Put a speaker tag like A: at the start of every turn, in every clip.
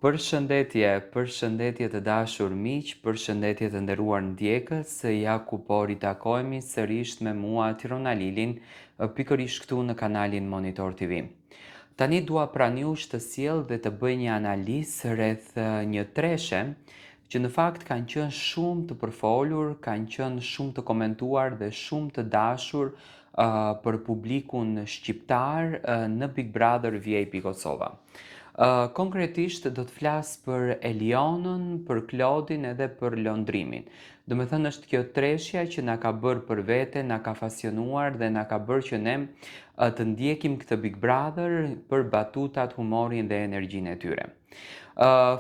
A: Përshëndetje të dashur miq, përshëndetje të nderuar ndjekës, ja ku po ritakojemi sërish me mua Tirona Lilin, pikërisht këtu në kanalin Monitor TV. Tani dua pranë jush të sjell dhe të bëj një analizë rreth një treshe që në fakt kanë qenë shumë të përfolur, kanë qenë shumë të komentuar dhe shumë të dashur për publikun shqiptar në Big Brother VIP Kosova. Konkretisht do të flas për Elionën, për Klodin edhe për Londrimin. Do me thënë është kjo treshja që na ka bërë për vete, na ka fasionuar dhe na ka bërë që ne të ndjekim këtë Big Brother për batutat, humorin dhe energjinë e tyre.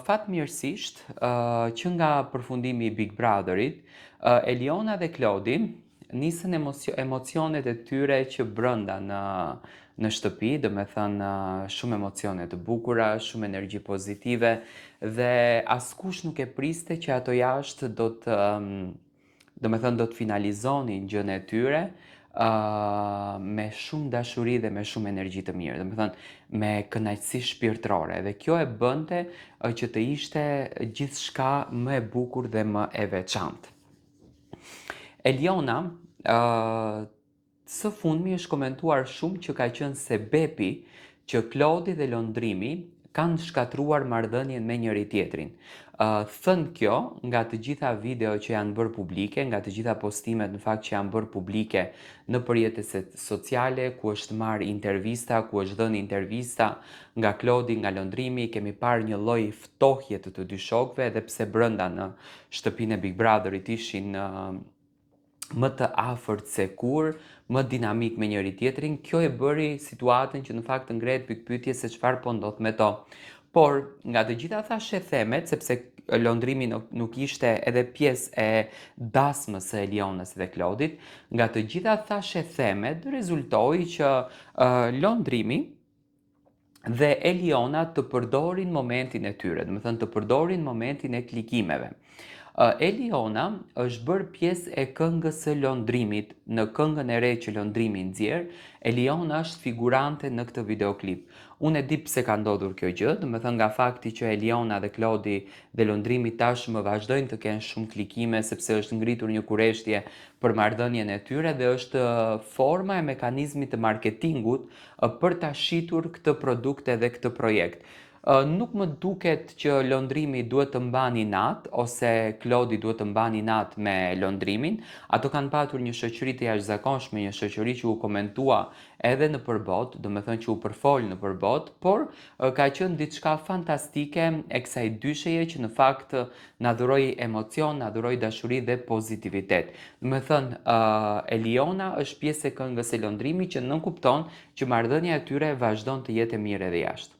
A: Fatmirësisht, që nga përfundimi i Big Brotherit, Eliona dhe Klodi nisën emocionet e tyre që brënda në shtëpi, do me thënë shumë emocione të bukura, shumë energji pozitive dhe askush nuk e priste që ato jashtë do të finalizonin gjën e tyre me shumë dashuri dhe me shumë energji të mirë, do me thënë me kënaqësi shpirtërore, dhe kjo e bënte që të ishte gjithçka më e bukur dhe më e veçantë. Eliona së fundmi është komentuar shumë që ka qenë sebepi që Klodi dhe Londrimi kanë shkatruar marrëdhënien me njëri tjetrin. Thënë kjo nga të gjitha video që janë bërë publike, nga të gjitha postimet në fakt që janë bërë publike në rrjetet sociale, ku është marrë intervista, ku është dhënë intervista nga Klodi, nga Londrimi, kemi parë një lloj ftohje të dy shokëve, edhe pse brenda në shtëpinë e Big Brotherit ishin më të afërt se kur, më dinamik me njëri tjetrin. Kjo e bëri situatën që në fakt të ngrehet pikpyetje se çfarë po ndodh me to. Por nga të gjitha thashë themet, sepse Londrimi nuk ishte edhe pjesë e dasmës së Elionës dhe Klodit, nga të gjitha thashë themet rezultoi që Londrimi dhe Eliona të përdorin momentin e tyre, do të thënë të përdorin momentin e klikimeve. Eliona është bërë pjesë e këngës së Londrimit, në këngën e re që Londrimi nxjerr, Eliona është figurante në këtë videoklip. Unë e di pse ka ndodhur kjo gjë, do të thënë nga fakti që Eliona dhe Klodi dhe Londrimi tashmë vazhdojnë të kenë shumë klikime sepse është ngritur një kurreshtje për marrëdhënien e tyre dhe është forma e mekanizmit të marketingut për ta shitur këtë produkt edhe këtë projekt. Nuk më duket që Londrimi duhet të mbani natë ose Klodi duhet të mbani natë me Londrimin. Ato kanë patur një shoqëri të jashtëzakonshme, një shoqëri që u komentua edhe në përbot, do me thënë që u përfol në përbot, por ka qenë diçka fantastike e kësaj dysheje që në fakt na dhuroi emocion, na dhuroi dashuri dhe pozitivitet. Do me thënë, Eliona është pjesë e këngës së Londrimit që nënkupton që marrëdhënia e tyre vazhdon të jetë e mirë edhe jashtë.